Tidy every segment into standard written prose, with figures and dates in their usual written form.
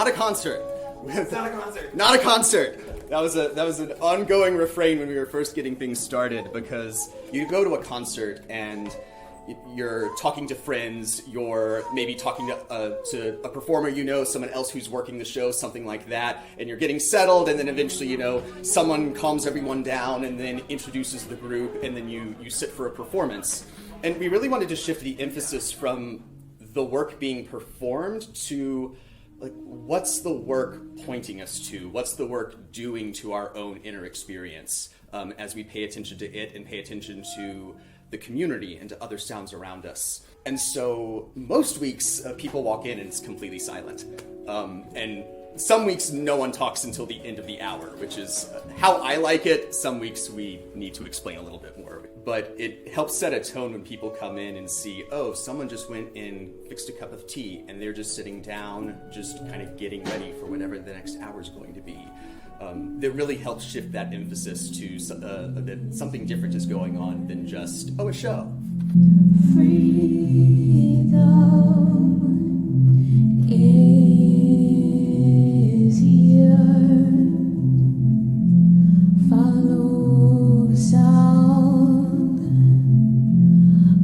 not a concert. It's not a concert. Not a concert. That was an ongoing refrain when we were first getting things started, because you go to a concert and you're talking to friends, you're maybe talking to a performer you know, someone else who's working the show, something like that, and you're getting settled, and then eventually, you know, someone calms everyone down and then introduces the group, and then you sit for a performance. And we really wanted to shift the emphasis from the work being performed to, like, what's the work pointing us to? What's the work doing to our own inner experience as we pay attention to it and pay attention to the community and to other sounds around us? And so most weeks people walk in and it's completely silent. And some weeks no one talks until the end of the hour, which is how I like it. Some weeks we need to explain a little bit more. But it helps set a tone when people come in and see, oh, someone just went and fixed a cup of tea and they're just sitting down, just kind of getting ready for whatever the next hour is going to be. That really helps shift that emphasis to that something different is going on than just, oh, a show. Freedom is here. Follow the sound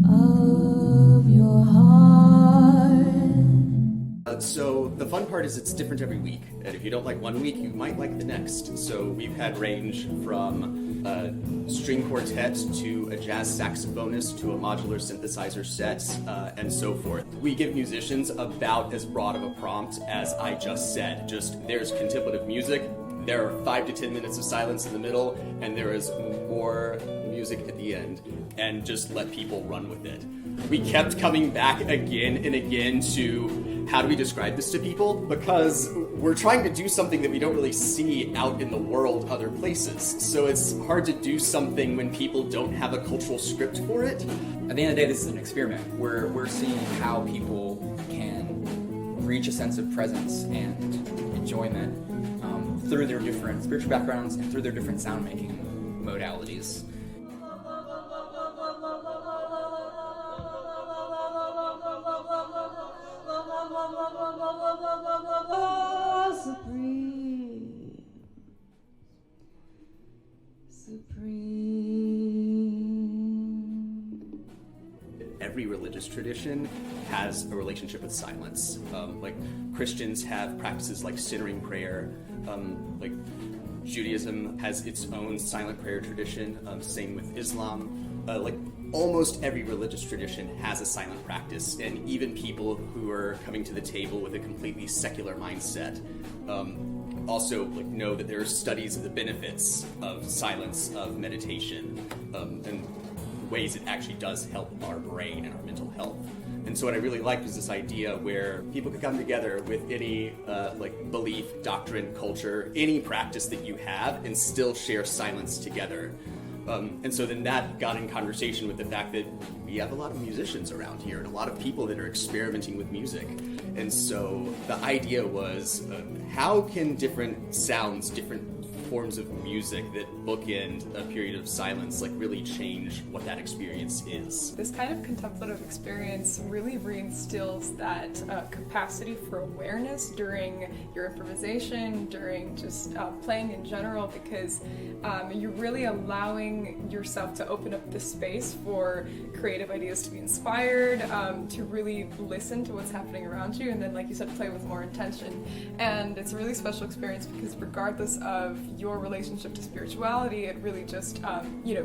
of your heart. So the fun part is it's different every week. And if you don't like one week, you might like the next. So we've had range from a string quartet to a jazz saxophonist to a modular synthesizer set, and so forth. We give musicians about as broad of a prompt as I just said. Just there's contemplative music, there are 5 to 10 minutes of silence in the middle, and there is more music at the end, and just let people run with it. We kept coming back again and again to how do we describe this to people? Because we're trying to do something that we don't really see out in the world other places. So it's hard to do something when people don't have a cultural script for it. At the end of the day, this is an experiment. We're seeing how people can reach a sense of presence and enjoyment through their different spiritual backgrounds and through their different sound-making modalities. Supreme. Every religious tradition has a relationship with silence. Like Christians have practices like centering prayer. Like Judaism has its own silent prayer tradition. Same with Islam. Like almost every religious tradition has a silent practice, and even people who are coming to the table with a completely secular mindset also like know that there are studies of the benefits of silence, of meditation, and ways it actually does help our brain and our mental health. And so what I really liked was this idea where people could come together with any like belief, doctrine, culture, any practice that you have, and still share silence together. And so then that got in conversation with the fact that we have a lot of musicians around here and a lot of people that are experimenting with music. And so the idea was, how can different sounds, different forms of music that bookend a period of silence like really change what that experience is? This kind of contemplative experience really reinstills that capacity for awareness during your improvisation, during just playing in general, because you're really allowing yourself to open up the space for creative ideas to be inspired, to really listen to what's happening around you, and then, like you said, play with more intention. And it's a really special experience because regardless of your relationship to spirituality, it really just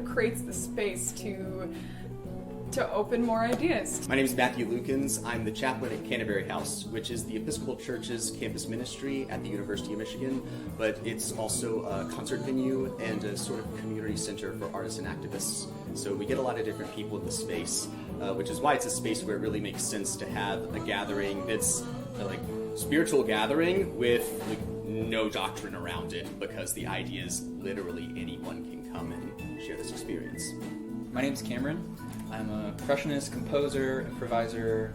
creates the space to open more ideas. My name is Matthew Lukens. I'm the chaplain at Canterbury House, which is the Episcopal Church's campus ministry at the University of Michigan, but it's also a concert venue and a sort of community center for artists and activists. So we get a lot of different people in the space, which is why it's a space where it really makes sense to have a gathering that's like spiritual gathering with like no doctrine around it, because the idea is literally anyone can come and share this experience. My name's Cameron. I'm a percussionist, composer, improviser.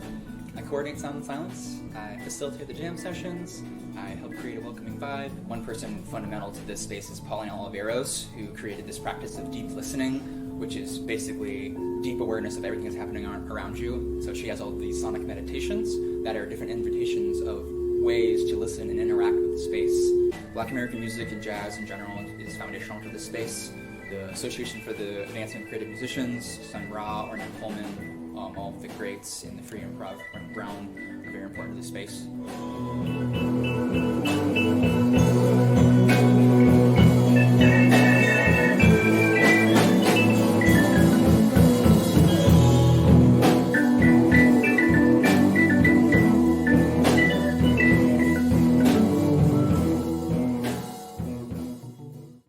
I coordinate sound and silence. I facilitate the jam sessions. I help create a welcoming vibe. One person fundamental to this space is Paulina Oliveros, who created this practice of deep listening, which is basically deep awareness of everything that's happening around you. So she has all these sonic meditations that are different invitations of ways to listen and interact with the space. Black American music and jazz in general is foundational to this space. The Association for the Advancement of Creative Musicians, Sun Ra, or Ornette Coleman, all of the greats in the free improv realm are very important to the space.